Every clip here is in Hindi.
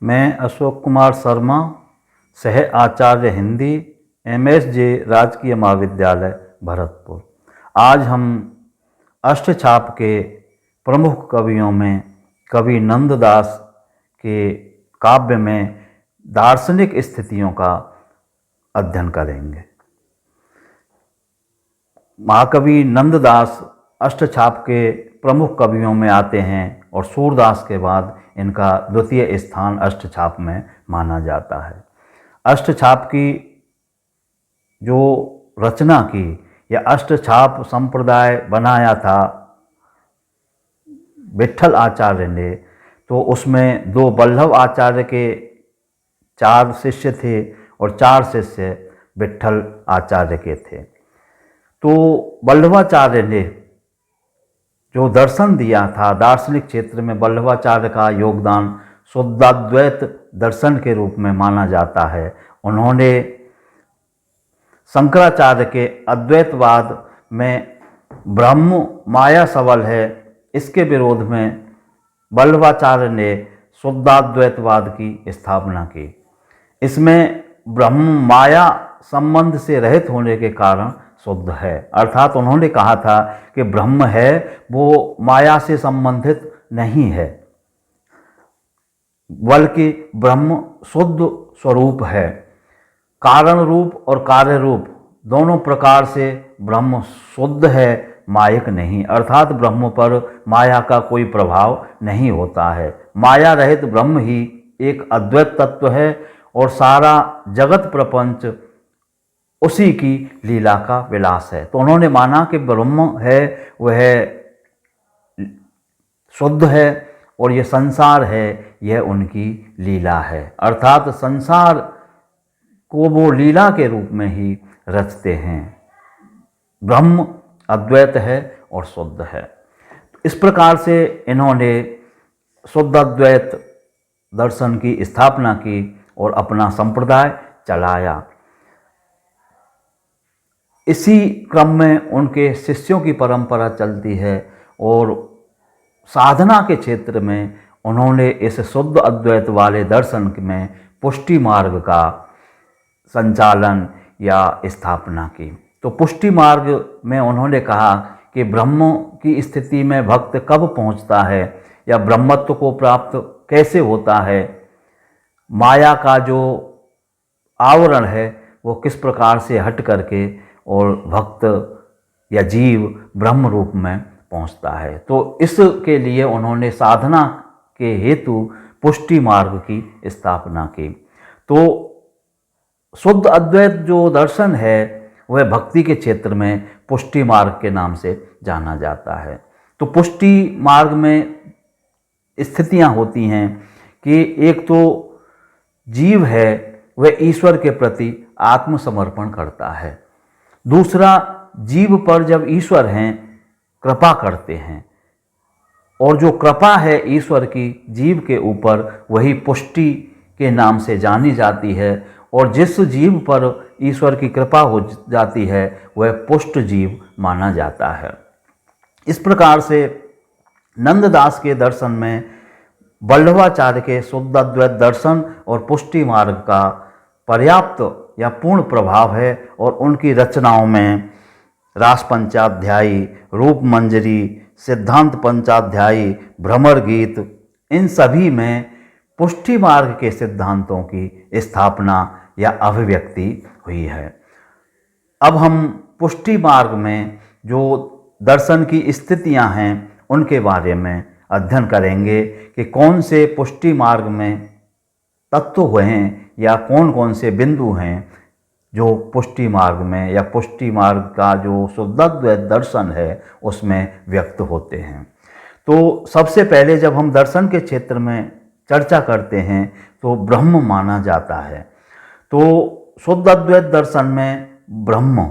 मैं अशोक कुमार शर्मा, सह आचार्य हिंदी, MSJ राजकीय महाविद्यालय भरतपुर। आज हम अष्टछाप के प्रमुख कवियों में कवि नंददास के काव्य में दार्शनिक स्थितियों का अध्ययन करेंगे। महाकवि नंददास अष्टछाप के प्रमुख कवियों में आते हैं और सूरदास के बाद इनका द्वितीय स्थान अष्टछाप में माना जाता है। अष्टछाप की जो रचना की या अष्टछाप संप्रदाय बनाया था विट्ठल आचार्य ने, तो उसमें दो वल्लभ आचार्य के 4 शिष्य थे और 4 शिष्य विट्ठल आचार्य के थे। तो वल्लभाचार्य ने जो दर्शन दिया था, दार्शनिक क्षेत्र में वल्लभाचार्य का योगदान शुद्धाद्वैत दर्शन के रूप में माना जाता है। उन्होंने शंकराचार्य के अद्वैतवाद में ब्रह्म माया सबल है, इसके विरोध में वल्लभाचार्य ने शुद्धाद्वैतवाद की स्थापना की। इसमें ब्रह्म माया संबंध से रहित होने के कारण शुद्ध है, अर्थात उन्होंने कहा था कि ब्रह्म है वो माया से संबंधित नहीं है, बल्कि ब्रह्म शुद्ध स्वरूप है। कारण रूप और कार्य रूप दोनों प्रकार से ब्रह्म शुद्ध है, मायक नहीं, अर्थात ब्रह्म पर माया का कोई प्रभाव नहीं होता है। माया रहित ब्रह्म ही एक अद्वैत तत्व है और सारा जगत प्रपंच उसी की लीला का विलास है। तो उन्होंने माना कि ब्रह्म है वह शुद्ध है और ये संसार है यह उनकी लीला है, अर्थात संसार को वो लीला के रूप में ही रचते हैं। ब्रह्म अद्वैत है और शुद्ध है। इस प्रकार से इन्होंने शुद्ध अद्वैत दर्शन की स्थापना की और अपना संप्रदाय चलाया। इसी क्रम में उनके शिष्यों की परंपरा चलती है और साधना के क्षेत्र में उन्होंने इस शुद्ध अद्वैत वाले दर्शन में पुष्टि मार्ग का संचालन या स्थापना की। तो पुष्टि मार्ग में उन्होंने कहा कि ब्रह्म की स्थिति में भक्त कब पहुंचता है या ब्रह्मत्व को प्राप्त कैसे होता है, माया का जो आवरण है वो किस प्रकार से हट करके और भक्त या जीव ब्रह्म रूप में पहुंचता है। तो इसके लिए उन्होंने साधना के हेतु पुष्टि मार्ग की स्थापना की। तो शुद्ध अद्वैत जो दर्शन है वह भक्ति के क्षेत्र में पुष्टि मार्ग के नाम से जाना जाता है। तो पुष्टि मार्ग में स्थितियां होती हैं कि एक तो जीव है वह ईश्वर के प्रति आत्मसमर्पण करता है, दूसरा जीव पर जब ईश्वर हैं कृपा करते हैं और जो कृपा है ईश्वर की जीव के ऊपर वही पुष्टि के नाम से जानी जाती है और जिस जीव पर ईश्वर की कृपा हो जाती है वह पुष्ट जीव माना जाता है। इस प्रकार से नंददास के दर्शन में वल्लभाचार्य के शुद्ध अद्वैत दर्शन और पुष्टि मार्ग का पर्याप्त या पूर्ण प्रभाव है और उनकी रचनाओं में रास पंचाध्यायी, रूप मंजरी, सिद्धांत पंचाध्यायी, भ्रमर गीत, इन सभी में पुष्टि मार्ग के सिद्धांतों की स्थापना या अभिव्यक्ति हुई है। अब हम पुष्टि मार्ग में जो दर्शन की स्थितियां हैं उनके बारे में अध्ययन करेंगे कि कौन से पुष्टि मार्ग में तत्व हुए हैं या कौन कौन से बिंदु हैं जो पुष्टि मार्ग में या पुष्टि मार्ग का जो शुद्धाद्वैत दर्शन है उसमें व्यक्त होते हैं। तो सबसे पहले जब हम दर्शन के क्षेत्र में चर्चा करते हैं तो ब्रह्म माना जाता है। तो शुद्ध अद्वैत दर्शन में ब्रह्म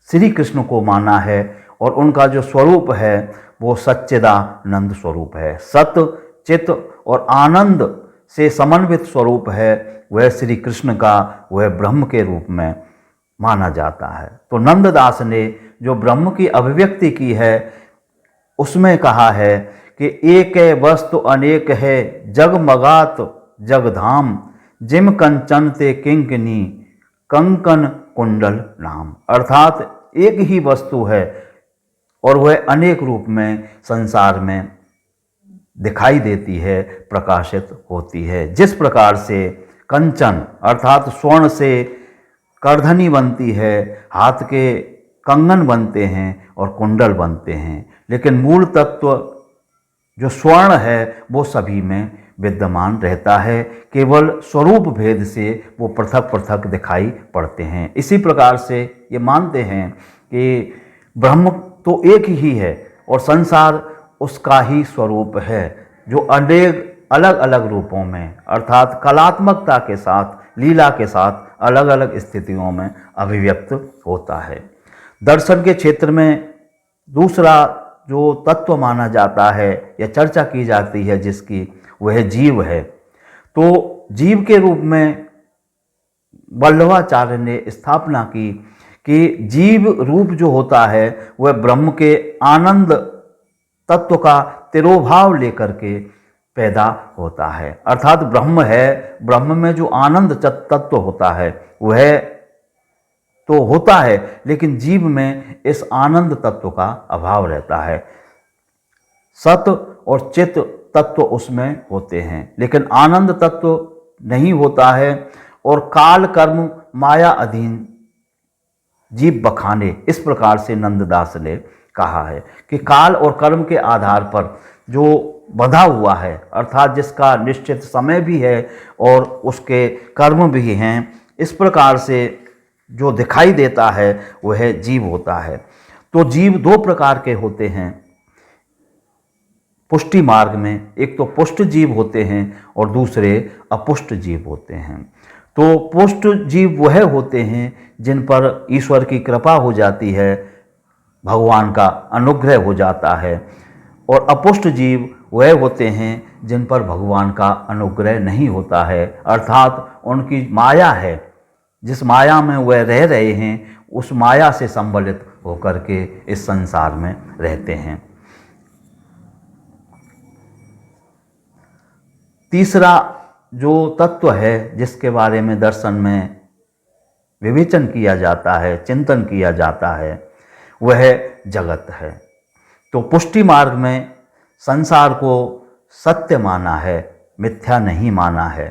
श्री कृष्ण को माना है और उनका जो स्वरूप है वो सच्चिदानंद स्वरूप है, सत चित और आनंद से समन्वित स्वरूप है, वह श्री कृष्ण का वह ब्रह्म के रूप में माना जाता है। तो नंददास ने जो ब्रह्म की अभिव्यक्ति की है उसमें कहा है कि एक है वस्तु अनेक है, जगमगात जगधाम, जिम कंचन ते किंकनी, कंकन कुंडल नाम। अर्थात एक ही वस्तु है और वह अनेक रूप में संसार में दिखाई देती है, प्रकाशित होती है। जिस प्रकार से कंचन अर्थात स्वर्ण से करधनी बनती है, हाथ के कंगन बनते हैं और कुंडल बनते हैं, लेकिन मूल तत्व जो स्वर्ण है वो सभी में विद्यमान रहता है, केवल स्वरूप भेद से वो पृथक पृथक दिखाई पड़ते हैं। इसी प्रकार से ये मानते हैं कि ब्रह्म तो एक ही है और संसार उसका ही स्वरूप है, जो अनेक अलग अलग रूपों में अर्थात कलात्मकता के साथ, लीला के साथ अलग अलग स्थितियों में अभिव्यक्त होता है। दर्शन के क्षेत्र में दूसरा जो तत्व माना जाता है या चर्चा की जाती है जिसकी, वह जीव है। तो जीव के रूप में वल्लभाचार्य ने स्थापना की कि जीव रूप जो होता है वह ब्रह्म के आनंद तत्व का तिरोभाव लेकर के पैदा होता है। अर्थात ब्रह्म है, ब्रह्म में जो आनंद तत्व होता है वह तो होता है, लेकिन जीव में इस आनंद तत्व का अभाव रहता है। सत और चित तत्व उसमें होते हैं, लेकिन आनंद तत्व नहीं होता है। और काल कर्म माया अधीन जीव बखाने, इस प्रकार से नंददास ने कहा है कि काल और कर्म के आधार पर जो बंधा हुआ है, अर्थात जिसका निश्चित समय भी है और उसके कर्म भी हैं, इस प्रकार से जो दिखाई देता है वह जीव होता है। तो जीव दो प्रकार के होते हैं पुष्टि मार्ग में, एक तो पुष्ट जीव होते हैं और दूसरे अपुष्ट जीव होते हैं। तो पुष्ट जीव वह होते हैं जिन पर ईश्वर की कृपा हो जाती है, भगवान का अनुग्रह हो जाता है, और अपुष्ट जीव वह होते हैं जिन पर भगवान का अनुग्रह नहीं होता है, अर्थात उनकी माया है, जिस माया में वह रह रहे हैं उस माया से संबलित होकर के इस संसार में रहते हैं। तीसरा जो तत्व है जिसके बारे में दर्शन में विवेचन किया जाता है, चिंतन किया जाता है, वह जगत है। तो पुष्टि मार्ग में संसार को सत्य माना है, मिथ्या नहीं माना है।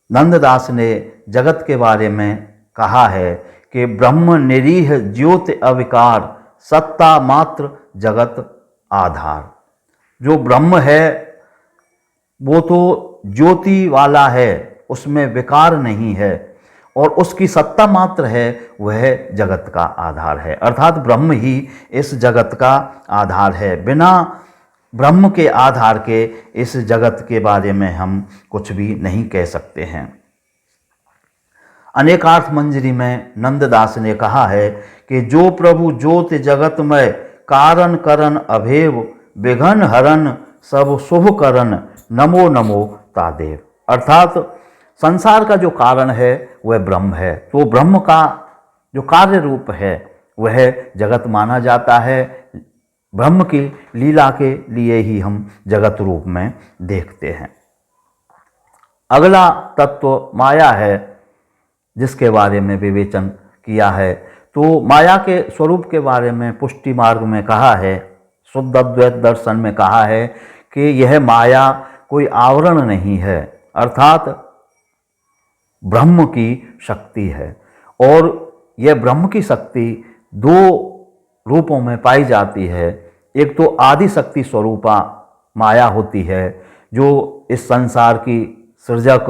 नंददास ने जगत के बारे में कहा है कि ब्रह्म निरीह ज्योति अविकार, सत्ता मात्र जगत आधार। जो ब्रह्म है वो तो ज्योति वाला है, उसमें विकार नहीं है, और उसकी सत्ता मात्र है, वह जगत का आधार है। अर्थात ब्रह्म ही इस जगत का आधार है। बिना ब्रह्म के आधार के इस जगत के बारे में हम कुछ भी नहीं कह सकते हैं। अनेकार्थ मंजरी में नंददास ने कहा है कि जो प्रभु ज्योति जगतमय, कारण करन अभेव, विघन हरन सब शुभ करन, नमो नमो तादेव। अर्थात संसार का जो कारण है वह ब्रह्म है, तो ब्रह्म का जो कार्य रूप है वह जगत माना जाता है। ब्रह्म की लीला के लिए ही हम जगत रूप में देखते हैं। अगला तत्व माया है जिसके बारे में विवेचन किया है। तो माया के स्वरूप के बारे में पुष्टि मार्ग में कहा है, शुद्ध अद्वैत दर्शन में कहा है कि यह माया कोई आवरण नहीं है, अर्थात ब्रह्म की शक्ति है। और यह ब्रह्म की शक्ति दो रूपों में पाई जाती है। एक तो आदि शक्ति स्वरूपा माया होती है, जो इस संसार की सृजक,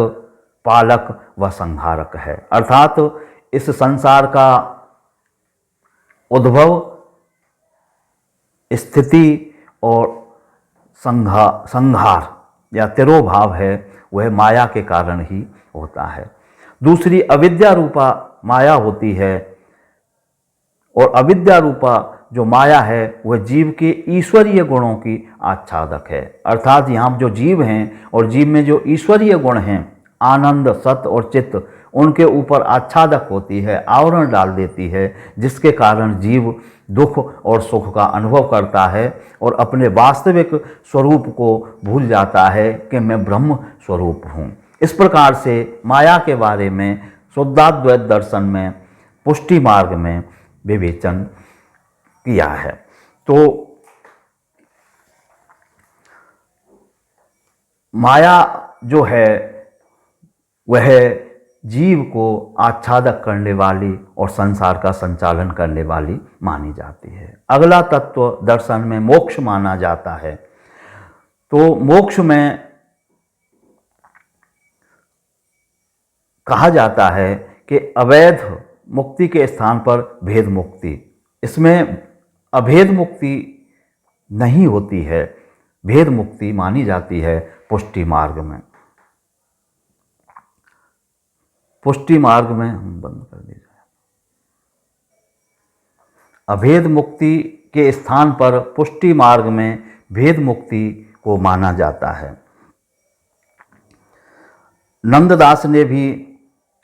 पालक व संहारक है। अर्थात इस संसार का उद्भव, स्थिति और संहार या तिरोभाव है वह माया के कारण ही होता है। दूसरी अविद्या रूपा माया होती है, और अविद्या रूपा जो माया है वह जीव के ईश्वरीय गुणों की आच्छादक है। अर्थात यहाँ जो जीव हैं और जीव में जो ईश्वरीय गुण हैं, आनंद, सत और चित्त, उनके ऊपर आच्छादक होती है, आवरण डाल देती है, जिसके कारण जीव दुख और सुख का अनुभव करता है और अपने वास्तविक स्वरूप को भूल जाता है कि मैं ब्रह्म स्वरूप हूँ। इस प्रकार से माया के बारे में शुद्धाद्वैत दर्शन में पुष्टि मार्ग में विवेचन किया है। तो माया जो है वह जीव को आच्छादक करने वाली और संसार का संचालन करने वाली मानी जाती है। अगला तत्व दर्शन में मोक्ष माना जाता है। तो मोक्ष में कहा जाता है कि अवैध मुक्ति के स्थान पर भेद मुक्ति, इसमें अभेद मुक्ति नहीं होती है, भेद मुक्ति मानी जाती है पुष्टि मार्ग में। पुष्टि मार्ग में हम बंद कर दीजिए। अभेद मुक्ति के स्थान पर पुष्टि मार्ग में भेद मुक्ति को माना जाता है। नंददास ने भी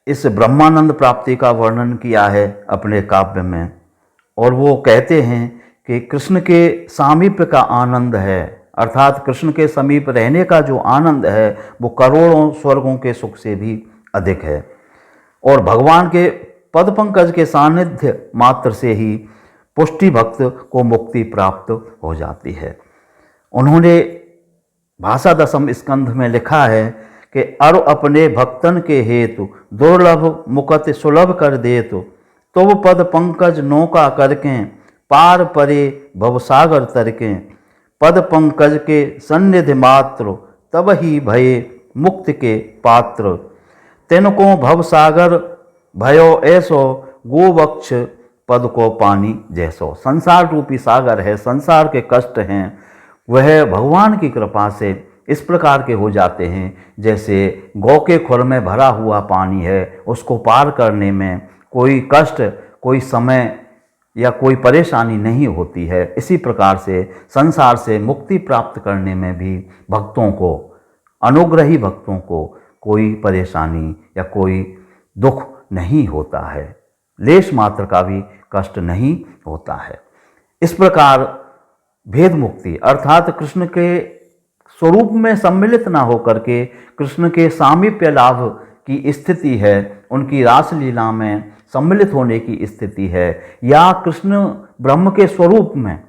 इस ब्रह्मानंद प्राप्ति का वर्णन किया है अपने काव्य में, और वो कहते हैं कि कृष्ण के सामीप्य का आनंद है, अर्थात कृष्ण के समीप रहने का जो आनंद है वो करोड़ों स्वर्गों के सुख से भी अधिक है, और भगवान के पद पंकज के सानिध्य मात्र से ही पुष्टि भक्त को मुक्ति प्राप्त हो जाती है। उन्होंने भाषा दशम स्कंध में लिखा है कि अर अपने भक्तन के हेतु दुर्लभ मुकत सुलभ कर देतु, तो वो पद पंकज नौका करके पार परे भवसागर तरके, पद पंकज के सन्निधि मात्र तब ही भये मुक्ति के पात्र, तिनको भवसागर भयो ऐसो गोवक्ष पद को पानी जैसो। संसार रूपी सागर है, संसार के कष्ट हैं, वह भगवान की कृपा से इस प्रकार के हो जाते हैं जैसे गौ के खुर में भरा हुआ पानी है, उसको पार करने में कोई कष्ट, कोई समय या कोई परेशानी नहीं होती है। इसी प्रकार से संसार से मुक्ति प्राप्त करने में भी भक्तों को, अनुग्रही भक्तों को कोई परेशानी या कोई दुख नहीं होता है, लेश मात्र का भी कष्ट नहीं होता है। इस प्रकार भेद मुक्ति अर्थात कृष्ण के स्वरूप में सम्मिलित ना होकर के कृष्ण के सामीप्य लाभ की स्थिति है, उनकी रासलीला में सम्मिलित होने की स्थिति है, या कृष्ण ब्रह्म के स्वरूप में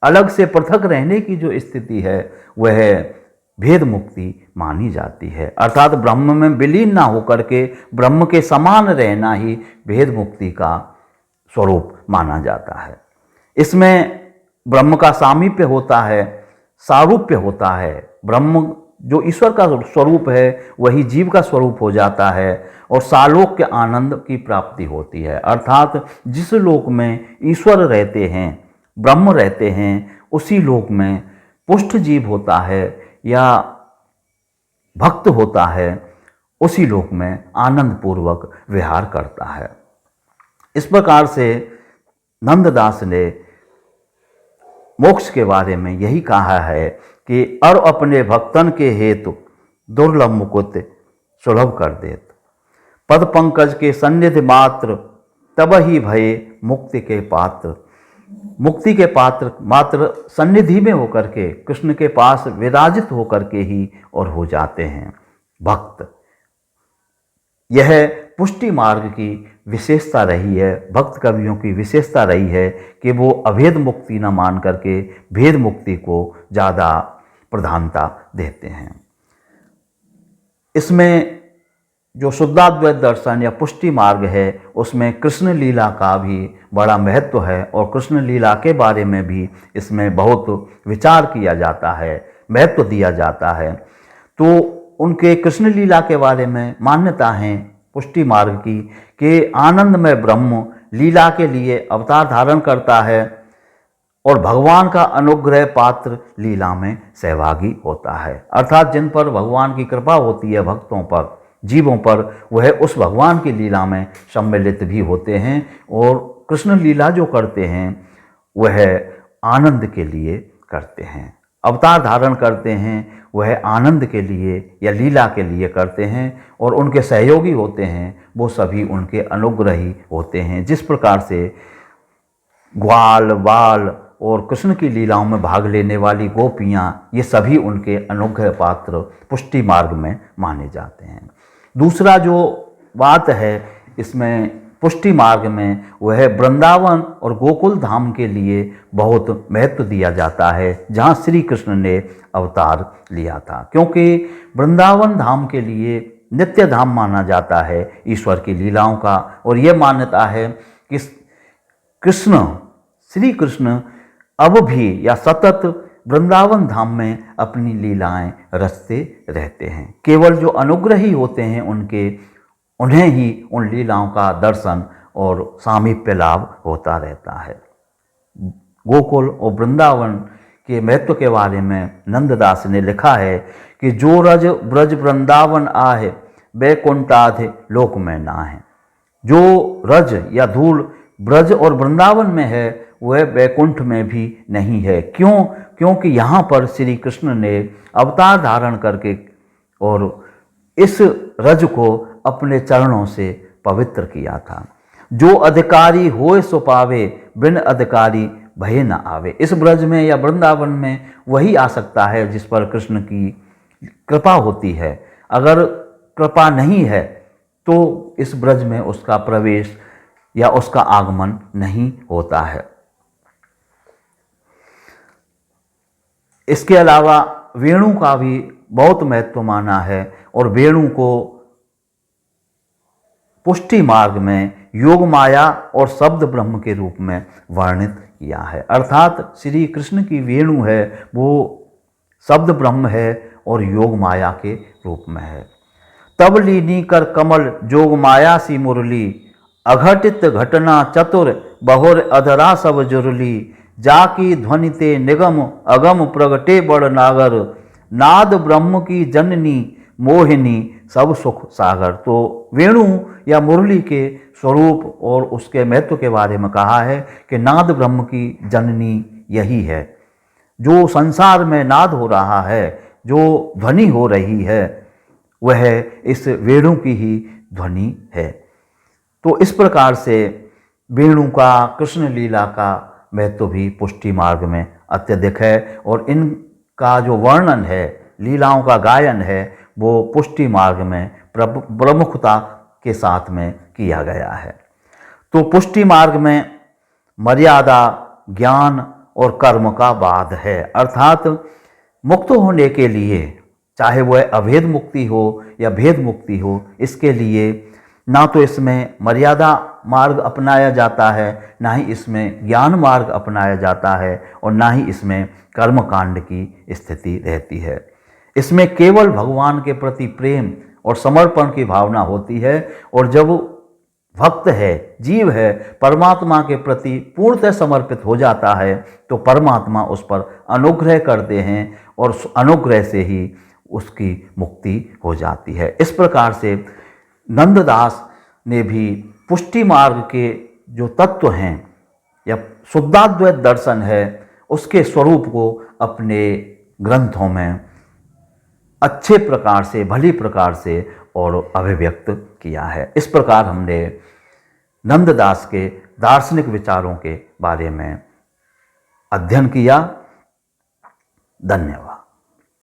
अलग से पृथक रहने की जो स्थिति है वह भेद मुक्ति मानी जाती है। अर्थात ब्रह्म में विलीन ना होकर के ब्रह्म के समान रहना ही भेद मुक्ति का स्वरूप माना जाता है। इसमें ब्रह्म का सामीप्य होता है, सारूप्य होता है। ब्रह्म जो ईश्वर का स्वरूप है वही जीव का स्वरूप हो जाता है, और सालोक्य आनंद की प्राप्ति होती है। अर्थात जिस लोक में ईश्वर रहते हैं, ब्रह्म रहते हैं, उसी लोक में पुष्ट जीव होता है या भक्त होता है, उसी लोक में आनंद पूर्वक विहार करता है। इस प्रकार से नंददास ने मोक्ष के बारे में यही कहा है कि अर अपने भक्तन के हेतु दुर्लभ मुकुट सुलभ कर देत, पद पंकज के सन्निधि मात्र तब ही भये मुक्ति के पात्र। मुक्ति के पात्र मात्र सन्निधि में होकर के कृष्ण के पास विराजित होकर के ही और हो जाते हैं भक्त। यह पुष्टि मार्ग की विशेषता रही है, भक्त कवियों की विशेषता रही है कि वो अभेद मुक्ति न मान करके भेद मुक्ति को ज़्यादा प्रधानता देते हैं। इसमें जो शुद्धाद्वैत दर्शन या पुष्टि मार्ग है उसमें कृष्ण लीला का भी बड़ा महत्व है, और कृष्ण लीला के बारे में भी इसमें बहुत विचार किया जाता है, महत्व दिया जाता है। तो उनके कृष्ण लीला के बारे में मान्यता है पुष्टि मार्ग की कि आनंदमय ब्रह्म लीला के लिए अवतार धारण करता है और भगवान का अनुग्रह पात्र लीला में सहभागी होता है। अर्थात जिन पर भगवान की कृपा होती है, भक्तों पर, जीवों पर, वह उस भगवान की लीला में सम्मिलित भी होते हैं, और कृष्ण लीला जो करते हैं वह आनंद के लिए करते हैं। अवतार धारण करते हैं वह आनंद के लिए या लीला के लिए करते हैं, और उनके सहयोगी होते हैं वो सभी उनके अनुग्रही होते हैं। जिस प्रकार से ग्वाल बाल और कृष्ण की लीलाओं में भाग लेने वाली गोपियाँ, ये सभी उनके अनुग्रह पात्र पुष्टि मार्ग में माने जाते हैं। दूसरा जो बात है इसमें पुष्टि मार्ग में, वह वृंदावन और गोकुल धाम के लिए बहुत महत्व दिया जाता है, जहाँ श्री कृष्ण ने अवतार लिया था, क्योंकि वृंदावन धाम के लिए नित्य धाम माना जाता है ईश्वर की लीलाओं का। और ये मान्यता है कि श्री कृष्ण अब भी या सतत वृंदावन धाम में अपनी लीलाएं रचते रहते हैं। केवल जो अनुग्रही होते हैं उन्हें ही उन लीलाओं का दर्शन और सामीप्य लाभ होता रहता है। गोकुल और वृंदावन के महत्व के बारे में नंददास ने लिखा है कि जो रज ब्रज वृंदावन आहे, बैकुंठाधि लोक में ना है। जो रज या धूल ब्रज और वृंदावन में है, वह बैकुंठ में भी नहीं है। क्यों? क्योंकि यहाँ पर श्री कृष्ण ने अवतार धारण करके और इस रज को अपने चरणों से पवित्र किया था। जो अधिकारी होए सो पावे, बिन अधिकारी भय न आवे। इस ब्रज में या वृंदावन में वही आ सकता है जिस पर कृष्ण की कृपा होती है। अगर कृपा नहीं है तो इस ब्रज में उसका प्रवेश या उसका आगमन नहीं होता है। इसके अलावा वेणु का भी बहुत महत्व माना है और वेणु को पुष्टि मार्ग में योग माया और शब्द ब्रह्म के रूप में वर्णित किया है। अर्थात श्री कृष्ण की वेणु है वो शब्द ब्रह्म है और योग माया के रूप में है। तब लीनी कर कमल जोग माया सी मुरली, अघटित घटना चतुर बहुर अधरा सब जुरली, जाकी ध्वनि ते निगम अगम प्रगटे बड़ नागर, नाद ब्रह्म की जननी मोहिनी सब सुख सागर। तो वेणु या मुरली के स्वरूप और उसके महत्व के बारे में कहा है कि नाद ब्रह्म की जननी यही है। जो संसार में नाद हो रहा है, जो ध्वनि हो रही है, वह इस वेणु की ही ध्वनि है। तो इस प्रकार से वेणु का, कृष्ण लीला का महत्व भी पुष्टि मार्ग में अत्यधिक है और इनका जो वर्णन है, लीलाओं का गायन है, वो पुष्टि मार्ग में प्रमुखता के साथ में किया गया है। तो पुष्टि मार्ग में मर्यादा, ज्ञान और कर्म का वाद है। अर्थात मुक्त होने के लिए, चाहे वह अभेद मुक्ति हो या भेद मुक्ति हो, इसके लिए ना तो इसमें मर्यादा मार्ग अपनाया जाता है, ना ही इसमें ज्ञान मार्ग अपनाया जाता है और ना ही इसमें कर्म कांड की स्थिति रहती है। इसमें केवल भगवान के प्रति प्रेम और समर्पण की भावना होती है और जब भक्त है, जीव है, परमात्मा के प्रति पूर्णतः समर्पित हो जाता है तो परमात्मा उस पर अनुग्रह करते हैं और उस अनुग्रह से ही उसकी मुक्ति हो जाती है। इस प्रकार से नंददास ने भी पुष्टि मार्ग के जो तत्व हैं या शुद्धाद्वैत दर्शन है, उसके स्वरूप को अपने ग्रंथों में अच्छे प्रकार से, भली प्रकार से और अभिव्यक्त किया है। इस प्रकार हमने नंददास के दार्शनिक विचारों के बारे में अध्ययन किया। धन्यवाद।